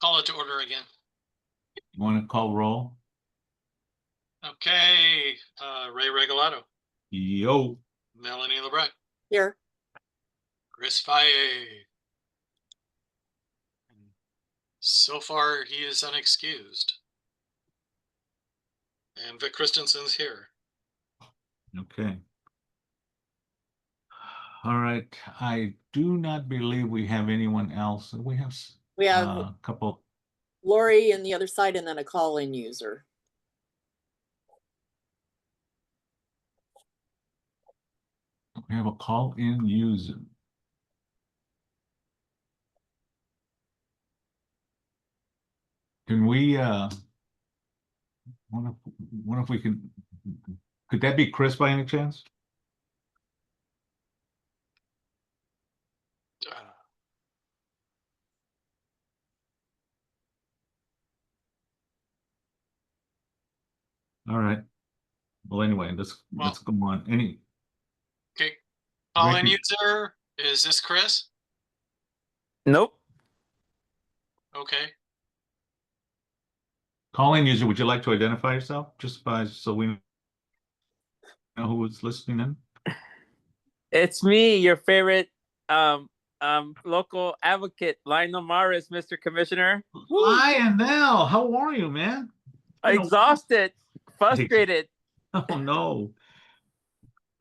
Call it to order again. You want to call roll? Okay, Ray Regalado, Yo. Melanie Lebret, Here. Chris Faye. So far, he is unexcused. And Vic Christensen's here. Okay. All right. I do not believe we have anyone else. We have a couple. Lori on the other side and then a call-in user. We have a call-in user. Can we wonder if we could that be Chris by any chance? All right. Well, anyway, let's go on. Okay. Call-in user, is this Chris? Nope. Okay. Call-in user, would you like to identify yourself just so we know who is listening in? It's me, your favorite local advocate, Lionel Morris, Mr. Commissioner. Lionel, how are you, man? Exhausted, frustrated. Oh no.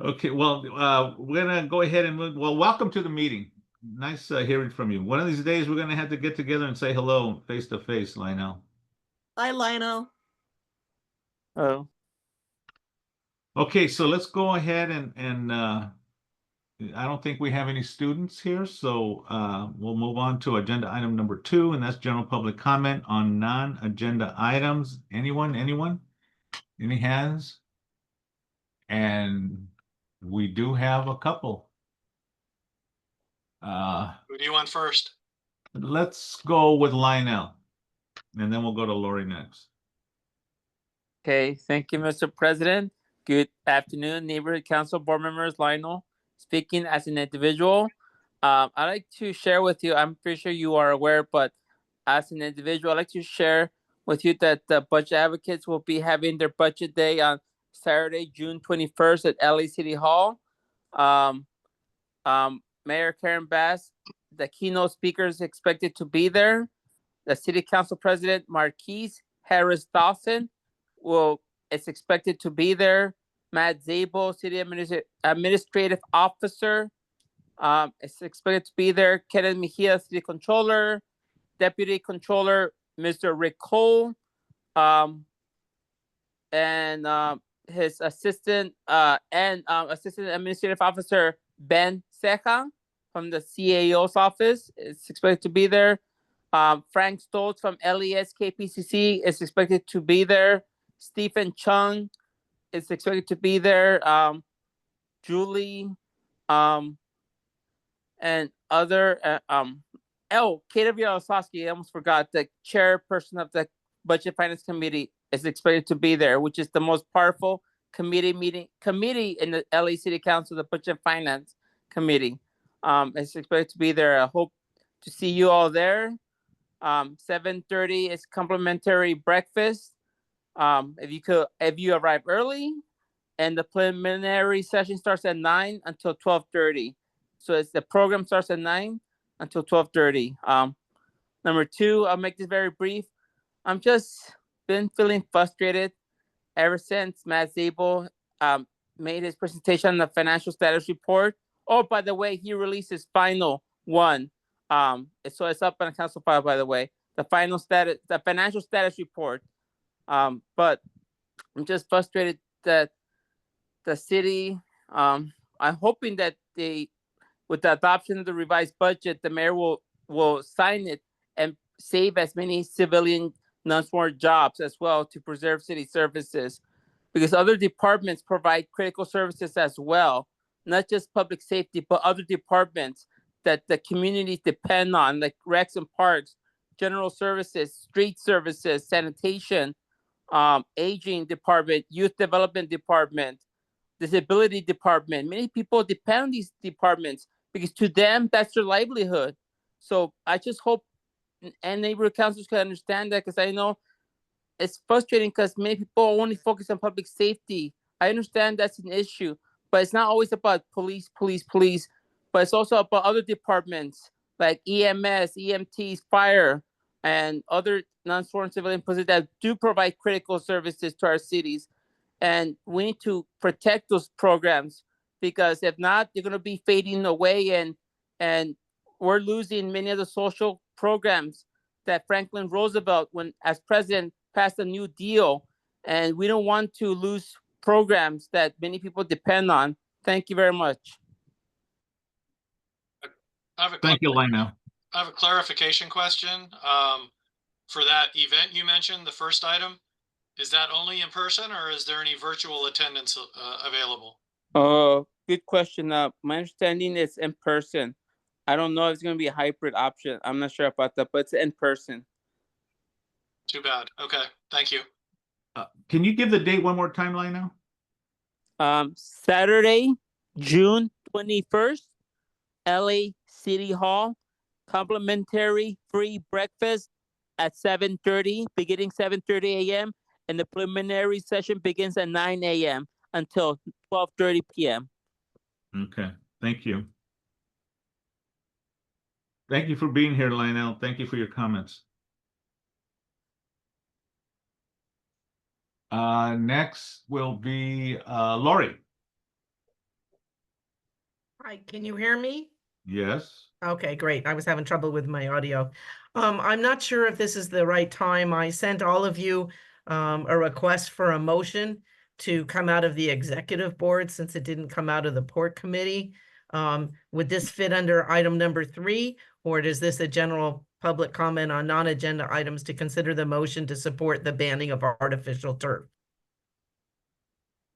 Okay, well, we're gonna go ahead and move. Well, welcome to the meeting. Nice hearing from you. One of these days, we're gonna have to get together and say hello face to face, Lionel. Hi, Lionel. Oh. Okay, so let's go ahead and I don't think we have any students here, so we'll move on to agenda item number 2, and that's general public comment on non-agenda items. Anyone? Any hands? And we do have a couple. Who do you want first? Let's go with Lionel, and then we'll go to Lori next. Okay, thank you, Mr. President. Good afternoon, neighborhood council board members. Lionel speaking as an individual. I'd like to share with you, I'm pretty sure you are aware, but as an individual, I'd like to share with you that the budget advocates will be having their budget day on Saturday, June 21st at LA City Hall. Mayor Karen Bass, the keynote speaker, is expected to be there. The city council president, Marquise Harris Dawson, is expected to be there. Matt Zabel, city administrative officer, is expected to be there. Kenneth Mejia, city controller, deputy controller, Mr. Rick Cole, and his assistant assistant administrative officer, Ben Ceja from the CAO's office is expected to be there. Frank Stoltz from LESKPCC is expected to be there. Stephen Chung is expected to be there. Julie, and other, Kata Vyacheslawski, I almost forgot, the chairperson of the Budget Finance Committee is expected to be there, which is the most powerful committee in the LA City Council, the Budget Finance Committee. Is expected to be there. I hope to see you all there. 7:30 is complimentary breakfast. If you arrive early, and the preliminary session starts at 9 until 12:30. So the program starts at 9 until 12:30. Number 2, I'll make this very brief. I'm just been feeling frustrated ever since Matt Zabel made his presentation on the financial status report. Oh, by the way, he released his final one. So it's up on the council file, by the way. The financial status report. But I'm just frustrated that the city, I'm hoping that with the adoption of the revised budget, the mayor will sign it and save as many civilian non-sworn jobs as well to preserve city services, because other departments provide critical services as well, not just public safety, but other departments that the communities depend on, like recs and parks, general services, street services, sanitation, aging department, youth development department, disability department. Many people depend on these departments because to them, that's their livelihood. So I just hope and neighborhood councils can understand that, because I know it's frustrating because many people only focus on public safety. I understand that's an issue, but it's not always about police, but it's also about other departments like EMS, EMTs, fire, and other non-sworn civilian positions that do provide critical services to our cities. And we need to protect those programs, because if not, they're going to be fading away, and we're losing many of the social programs that Franklin Roosevelt, when as president, passed a New Deal, and we don't want to lose programs that many people depend on. Thank you very much. I have a Thank you, Lionel. I have a clarification question. For that event you mentioned, the first item, is that only in person or is there any virtual attendance available? Good question. My understanding is in person. I don't know if it's going to be a hybrid option. I'm not sure about that, but it's in person. Too bad. Okay, thank you. Can you give the date one more time, Lionel? Saturday, June 21st, LA City Hall, complimentary free breakfast at 7:30, beginning 7:30 a.m. And the preliminary session begins at 9 a.m. until 12:30 p.m. Okay, thank you. Thank you for being here, Lionel. Thank you for your comments. Next will be Lori. Hi, can you hear me? Yes. Okay, great. I was having trouble with my audio. I'm not sure if this is the right time. I sent all of you a request for a motion to come out of the executive board since it didn't come out of the port committee. Would this fit under item number 3, or is this a general public comment on non-agenda items to consider the motion to support the banning of artificial turf?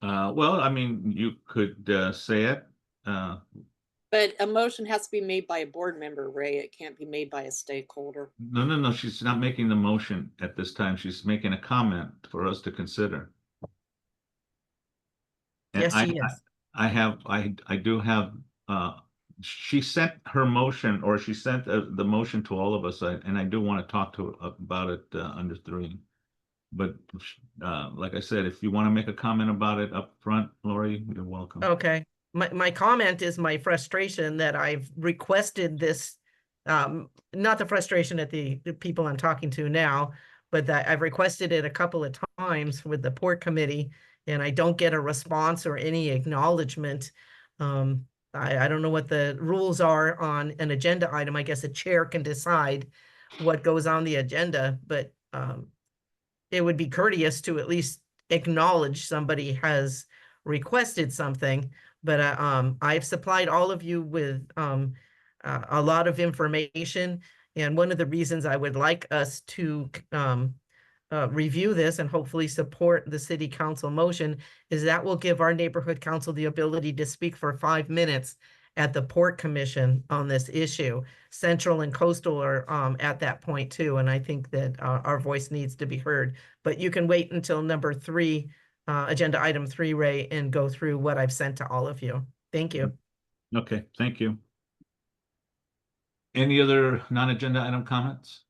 Well, I mean, you could say it. But a motion has to be made by a board member, Ray. It can't be made by a stakeholder. No. She's not making the motion at this time. She's making a comment for us to consider. And Yes, she is. I do have, she sent her motion, or she sent the motion to all of us, and I do want to talk to about it under 3. But like I said, if you want to make a comment about it up front, Lori, you're welcome. Okay. My comment is my frustration that I've requested this, not the frustration at the people I'm talking to now, but that I've requested it a couple of times with the port committee, and I don't get a response or any acknowledgement. I don't know what the rules are on an agenda item. I guess a chair can decide what goes on the agenda, but it would be courteous to at least acknowledge somebody has requested something. But I've supplied all of you with a lot of information. And one of the reasons I would like us to review this and hopefully support the city council motion is that will give our neighborhood council the ability to speak for 5 minutes at the port commission on this issue. Central and coastal are at that point too. And I think that our voice needs to be heard. But you can wait until number 3, agenda item 3, Ray, and go through what I've sent to all of you. Thank you. Okay, thank you. Any other non-agenda item comments?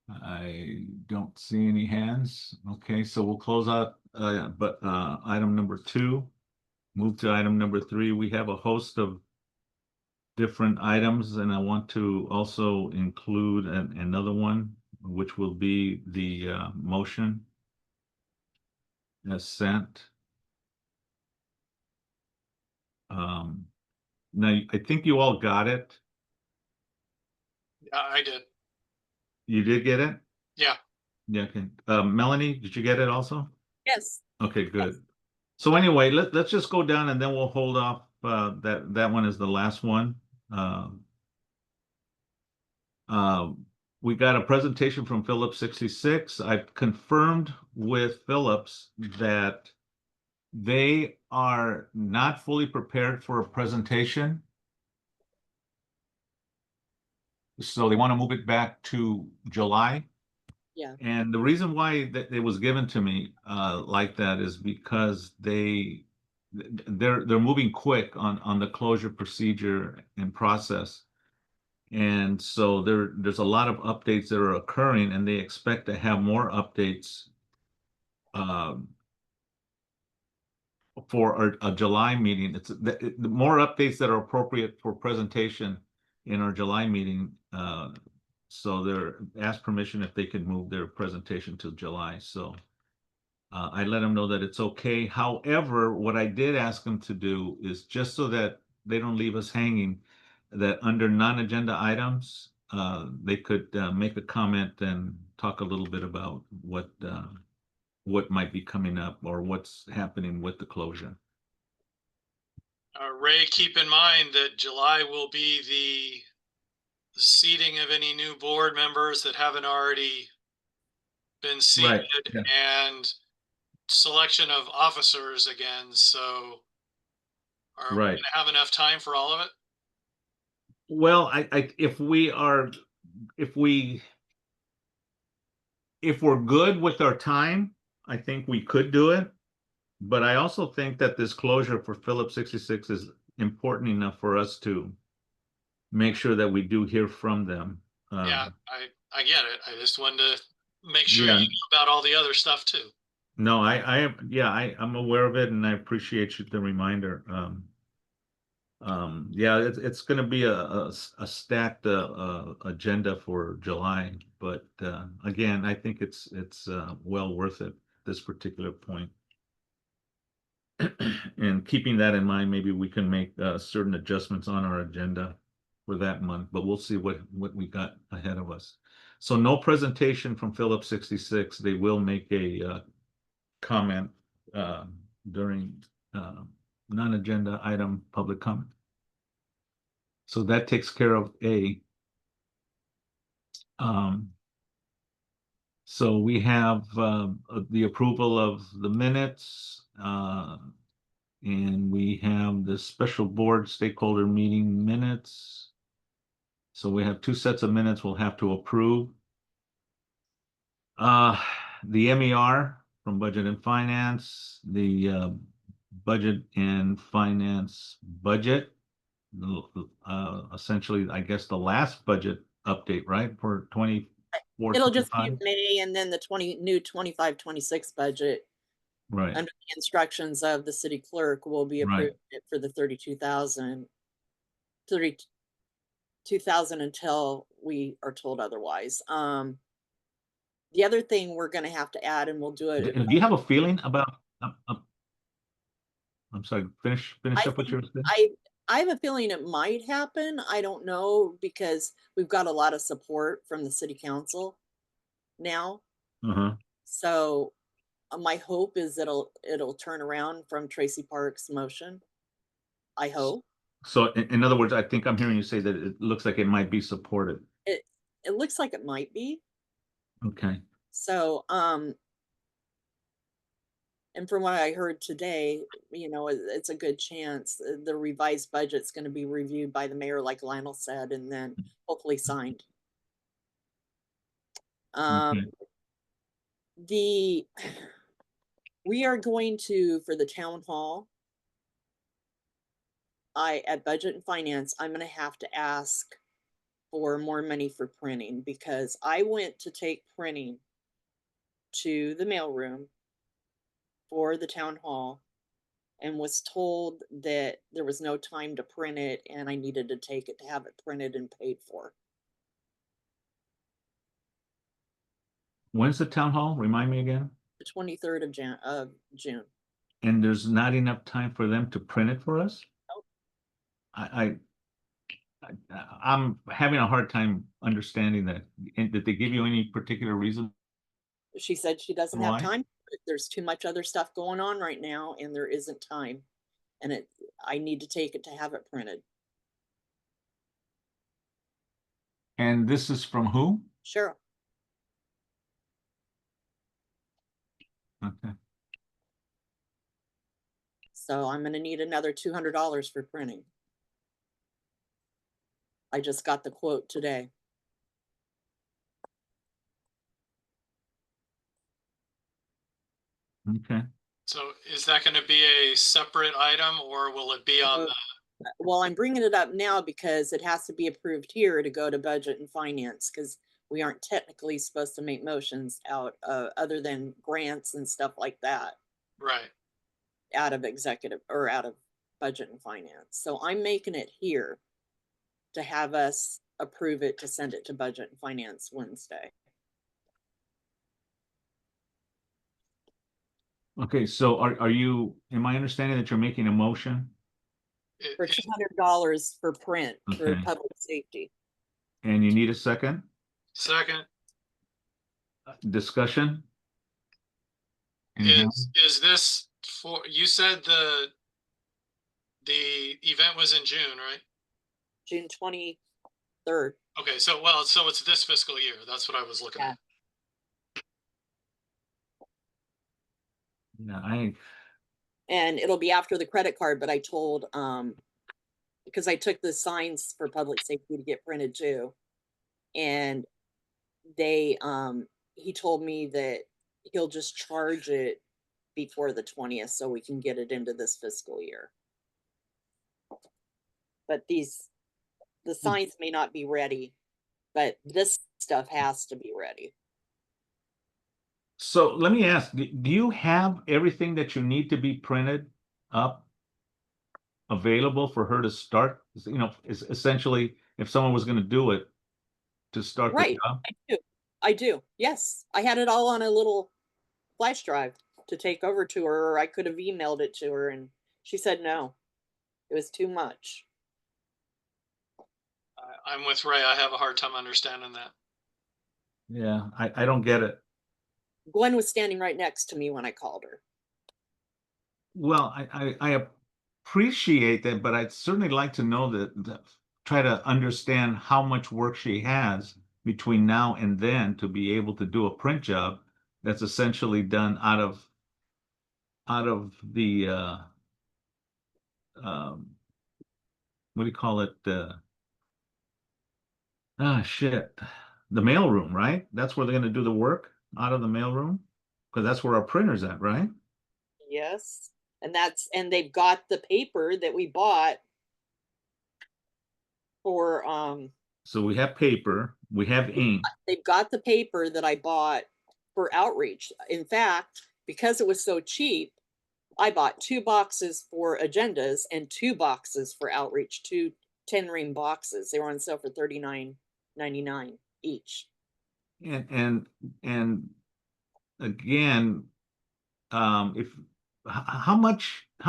I don't see any hands. Okay, so we'll close out, item number 2. Move to item number 3. We have a host of different items, and I want to also include another one, which will be the motion as sent. Now, I think you all got it. Yeah, I did. You did get it? Yeah. Yeah, okay. Melanie, did you get it also? Yes. Okay, good. So anyway, let's just go down and then we'll hold off. That one is the last one. We got a presentation from Phillips 66. I've confirmed with Phillips that they are not fully prepared for a presentation. So they want to move it back to July. Yeah. And the reason why that it was given to me like that is because they're moving quick on the closure procedure and process. And so there's a lot of updates that are occurring, and they expect to have more updates for a July meeting. It's the more updates that are appropriate for presentation in our July meeting. So they're asked permission if they could move their presentation to July. So I let them know that it's okay. However, what I did ask them to do is, just so that they don't leave us hanging, that under non-agenda items, they could make a comment and talk a little bit about what might be coming up or what's happening with the closure. Ray, keep in mind that July will be the seating of any new board members that haven't already been seated, Right, yeah. and selection of officers again. So are we Right. going to have enough time for all of it? Well, if we're good with our time, I think we could do it. But I also think that this closure for Phillips 66 is important enough for us to make sure that we do hear from them. Yeah, I get it. I just wanted to make sure Yeah. you knew about all the other stuff too. No, I'm aware of it, and I appreciate the reminder. Yeah, it's going to be a stacked agenda for July, but again, I think it's well worth it at this particular point. And keeping that in mind, maybe we can make certain adjustments on our agenda for that month, but we'll see what we got ahead of us. So no presentation from Phillips 66. They will make a comment during non-agenda item public comment. So that takes care of A. So we have the approval of the minutes, and we have the special board stakeholder meeting minutes. So we have two sets of minutes we'll have to approve. The MER from Budget and Finance, the Budget and Finance budget. Essentially, I guess the last budget update, right, for 24, It'll just be 25? May, and then the new 25-26 budget, Right, under the instructions of the city clerk, will be right. approved for the 32,000 until we are told otherwise. The other thing we're gonna have to add, and we'll do Do it. you have a feeling about, I'm sorry, finish I up what you were saying? I have a feeling it might happen. I don't know, because we've got a lot of support from the city council now. Uh-huh. So my hope is it'll turn around from Tracy Park's motion. I hope. So in other words, I think I'm hearing you say that it looks like it might be supported. It looks like it might be. Okay. So and from what I heard today, it's a good chance the revised budget's going to be reviewed by the mayor, like Lionel said, and then hopefully signed. Okay. We are going to, for the town hall, at Budget and Finance, I'm going to have to ask for more money for printing, because I went to take printing to the mailroom for the town hall and was told that there was no time to print it, and I needed to take it to have it printed and paid for. When's the town hall? Remind me again. The 23rd of June. And there's not enough time for them to print it for us? Nope. I'm having a hard time understanding that. And did they give you any particular reason? She said she doesn't Why? have time. There's too much other stuff going on right now, and there isn't time. And I need to take it to have it printed. And this is from who? Cheryl. Okay. So I'm gonna need another $200 for printing. I just got the quote today. Okay. So is that going to be a separate item, or will it be on the Well, I'm bringing it up now because it has to be approved here to go to budget and finance, because we aren't technically supposed to make motions out, other than grants and stuff like that, Right. out of executive or out of budget and finance. So I'm making it here to have us approve it to send it to budget and finance Wednesday. Okay, so are you, am I understanding that you're making a motion? It- For it- $200 for print for Okay. public safety. And you need a second Second, discussion? Any hands? is this for, you said the event was in June, right? June 23rd. Okay, so, well, so it's this fiscal year. That's what I was looking Yeah. at. Yeah, And it'll be after the credit card, but I told, because I took the signs for public safety to get printed too. And they, he told me that he'll just charge it before the 20th so we can get it into this fiscal year. But the signs may not be ready, but this stuff has to be ready. So let me ask, do you have everything that you need to be printed up available for her to start? You know, is essentially, if someone was going to do it, to start the Right, job? I do, yes. I had it all on a little flash drive to take over to her, or I could have emailed it to her, and she said no. It was too much. I'm with Ray. I have a hard time understanding that. Yeah, I don't get it. Gwen was standing right next to me when I called her. Well, I appreciate that, but I'd certainly like to know that, try to understand how much work she has between now and then to be able to do a print job that's essentially done out of the what do you call it? Shit. The mailroom, right? That's where they're gonna do the work, out of the mailroom? Because that's where our printer's at, right? Yes. And they've got the paper that we bought for, So we have paper, we have ink. they've got the paper that I bought for outreach. In fact, because it was so cheap, I bought 2 boxes for agendas and 2 boxes for outreach, 2 10-ring boxes. They were on sale for $39.99 each. And again, how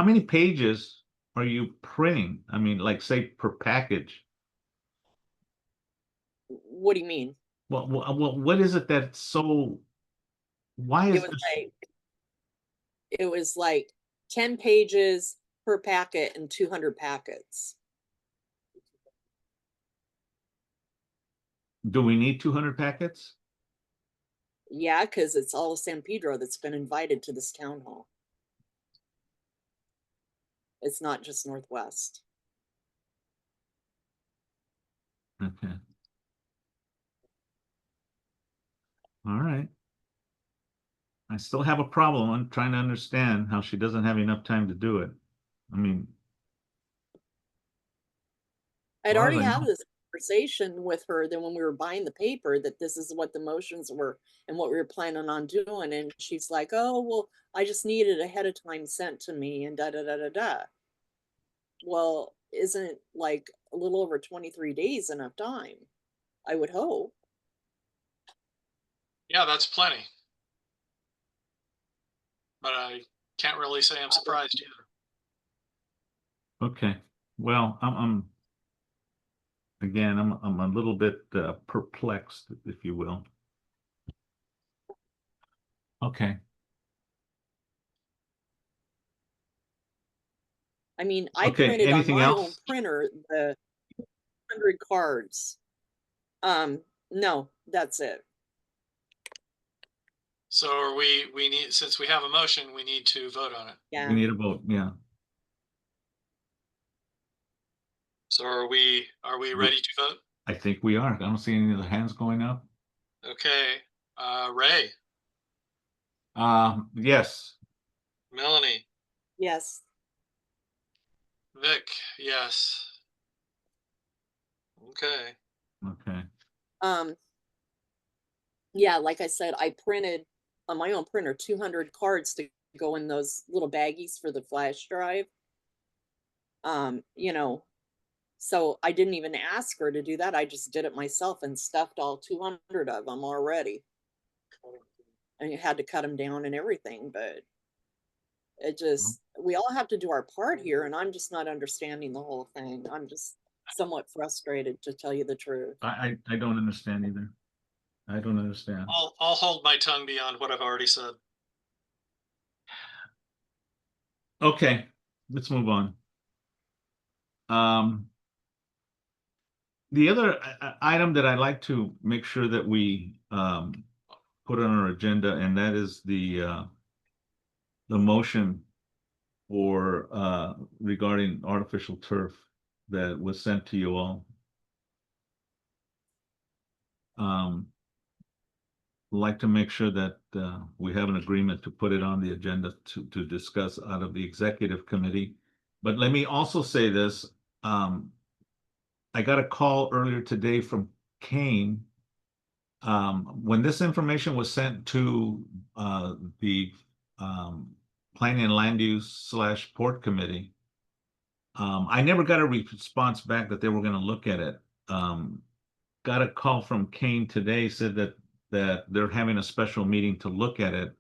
many pages are you printing? I mean, like say per package. What do you mean? Well, what is it that's so? Why is It was like 10 pages per packet and 200 packets. do we need 200 packets? Yeah, because it's all of San Pedro that's been invited to this town hall. It's not just Northwest. Okay. All right. I still have a problem. I'm trying to understand how she doesn't have enough time to do it. I mean, I'd far as already I had know. this conversation with her then when we were buying the paper, that this is what the motions were and what we were planning on doing. And she's like, oh, well, I just need it ahead of time sent to me and da da da da da. Well, isn't like a little over 23 days enough time? I would hope. Yeah, that's plenty. But I can't really say I'm surprised either. Okay. Well, I'm again, I'm a little bit perplexed, if you will. Okay. I mean, I Okay, printed on anything my own else? printer the 100 cards. No, that's it. So we need, since we have a motion, we need to vote on it. We Yeah. need a vote, yeah. So are we ready to vote? I think we are. I don't see any of the hands going up. Okay, Ray, Yes. Melanie, Yes. Vic, yes. Okay. Okay. Yeah, like I said, I printed on my own printer 200 cards to go in those little baggies for the flash drive. You know, so I didn't even ask her to do that. I just did it myself and stuffed all 200 of them already. And you had to cut them down and everything, but it just, we all have to do our part here, and I'm just not understanding the whole thing. I'm just somewhat frustrated, to tell you the truth. I don't understand either. I don't understand. I'll hold my tongue beyond what I've already said. Okay, let's move on. The other item that I'd like to make sure that we put on our agenda, and that is the motion for regarding artificial turf that was sent to you all. Like to make sure that we have an agreement to put it on the agenda to discuss out of the executive committee. But let me also say this. I got a call earlier today from Kane. When this information was sent to the Planning and Land Use / Port Committee, I never got a response back that they were going to look at it. Got a call from Kane today, said that they're having a special meeting to look at it.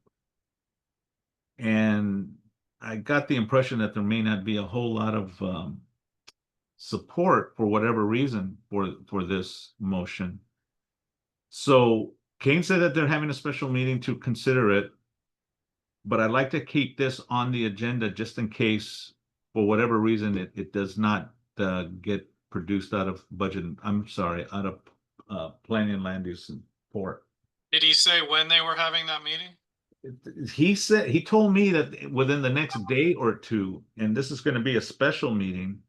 And I got the impression that there may not be a whole lot of support for whatever reason for this motion. So Kane said that they're having a special meeting to consider it, but I'd like to keep this on the agenda just in case, for whatever reason, it does not get produced out of budget. I'm sorry, out of planning and land use and port. Did he say when they were having that meeting? He told me that within the next day or two, and this is going to be a special meeting.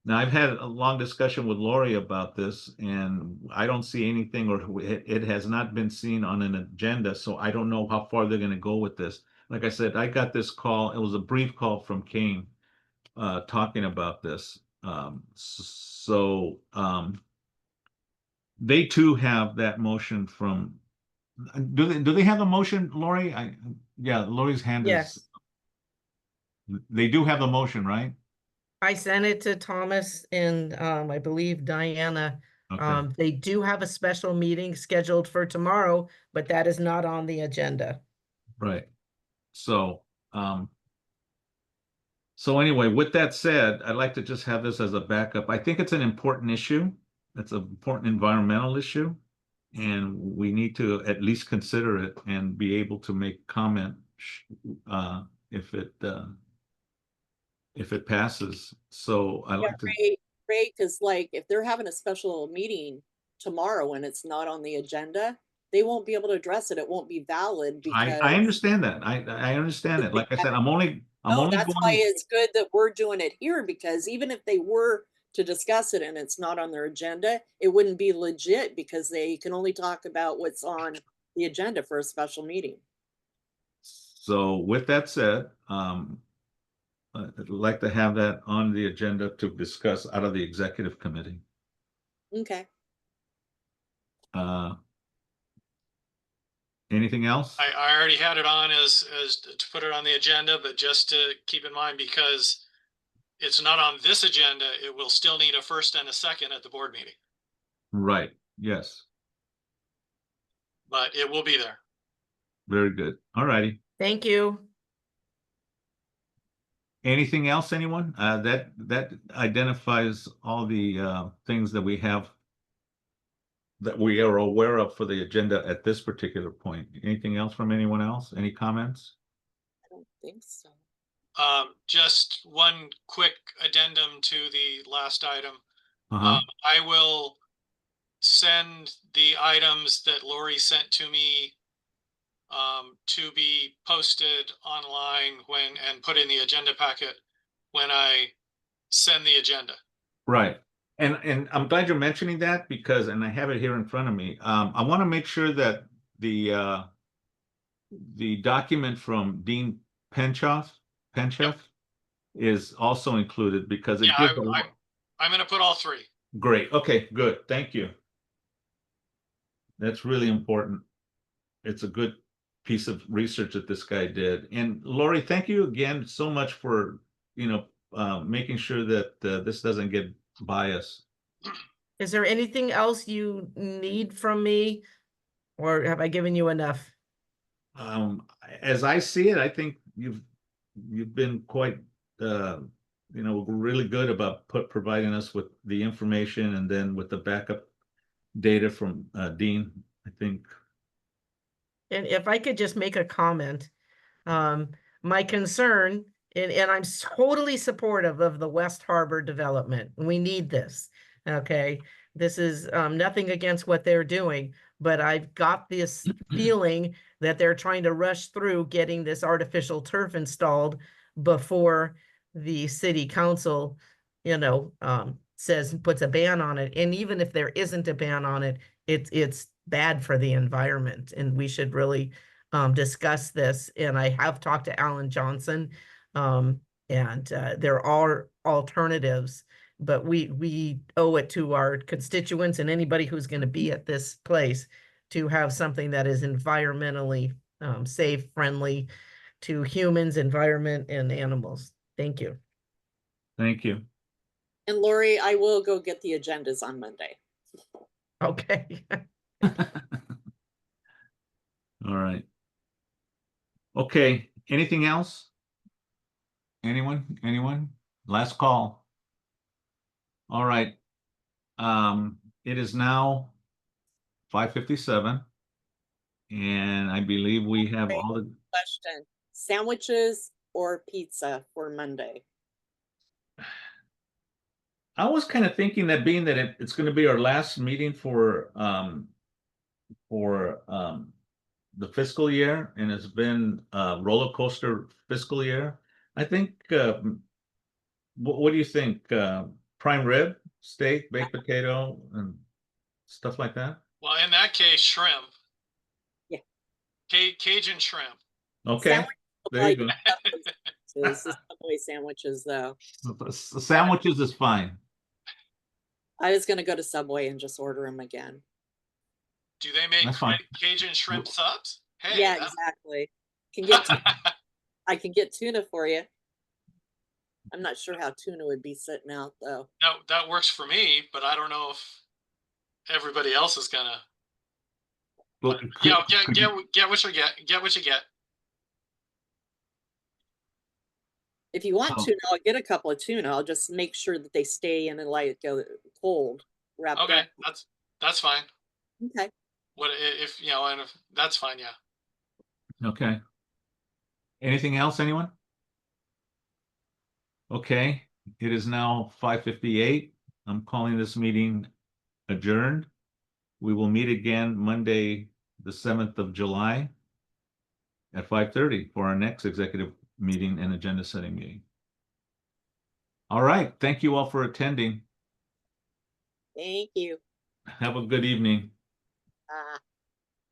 Now, I've had a long discussion with Lori about this, and I don't see anything, or it has not been seen on an agenda, so I don't know how far they're going to go with this. Like I said, I got this call. It was a brief call from Kane talking about this. They too have that motion from. Do they have a motion, Lori? Yeah, Lori's hand Yes. is. They do have a motion, right? I sent it to Thomas and I believe Diana. Okay. They do have a special meeting scheduled for tomorrow, but that is not on the agenda. Right. So, anyway, with that said, I'd like to just have this as a backup. I think it's an important issue. It's an important environmental issue. And we need to at least consider it and be able to make comment if it passes. So I Yeah, like to. Ray, because like if they're having a special meeting tomorrow and it's not on the agenda, they won't be able to address it. It won't be valid because I understand that. I understand it. Like I said, I'm only that's why going. it's good that we're doing it here, because even if they were to discuss it and it's not on their agenda, it wouldn't be legit because they can only talk about what's on the agenda for a special meeting. So with that said, I'd like to have that on the agenda to discuss out of the executive committee. Okay. Anything else? I already had it on as to put it on the agenda, but just to keep in mind, because it's not on this agenda, it will still need a first and a second at the board meeting, Right. Yes. but it will be there. Very good. All righty. Thank you. Anything else, anyone? That identifies all the things that we have that we are aware of for the agenda at this particular point. Anything else from anyone else? Any comments? I don't think so. Just one quick addendum to the last item. Uh-huh. I will send the items that Lori sent to me to be posted online and put in the agenda packet when I send the agenda. Right. And I'm glad you're mentioning that because, and I have it here in front of me. I want to make sure that the document from Dean Penchoff, Yep. is also included because it Yeah, gives a lot. I'm gonna put all three. Great. Okay, good. Thank you. That's really important. It's a good piece of research that this guy did. And Lori, thank you again so much for, making sure that this doesn't get biased. Is there anything else you need from me? Or have I given you enough? As I see it, I think you've been quite, really good about providing us with the information and then with the backup data from Dean, I think. And if I could just make a comment, my concern, and I'm totally supportive of the West Harbor development. We need this, okay? This is nothing against what they're doing, but I've got this feeling that they're trying to rush through getting this artificial turf installed before the city council, puts a ban on it. And even if there isn't a ban on it, it's bad for the environment, and we should really discuss this. And I have talked to Alan Johnson, and there are alternatives, but we owe it to our constituents and anybody who's going to be at this place to have something that is environmentally safe, friendly to humans, environment, and animals. Thank you. Thank you. And Lori, I will go get the agendas on Monday. Okay. All right. Okay, anything else? Anyone? Last call. All right. It is now 5:57. And I believe we have all the, Question, sandwiches or pizza for Monday? I was kind of thinking that being that it's going to be our last meeting for the fiscal year, and it's been a roller coaster fiscal year. I think, what do you think? Prime rib, steak, baked potato, and stuff like that? Well, in that case, shrimp. Yeah. Cajun shrimp. Okay, Sandwich, there you go. the Subway sandwiches, though. Sandwiches is fine. I was gonna go to Subway and just order them again. Do they make That's fine. Cajun shrimp subs? Hey, Yeah, exactly. I can get tuna for you. I'm not sure how tuna would be sitting out though. that works for me, but I don't know if everybody else is gonna. Well, Yeah, get what you get. Get what you get. If you want Oh. tuna, I'll get a couple of tuna. I'll just make sure that they stay in and like go cold. Wrapped Okay, up. that's fine. Okay. What if and if that's fine, yeah. Okay. Anything else, anyone? Okay, it is now 5:58. I'm calling this meeting adjourned. We will meet again Monday, the 7th of July at 5:30 for our next executive meeting and agenda setting meeting. All right, thank you all for attending. Thank you. Have a good evening.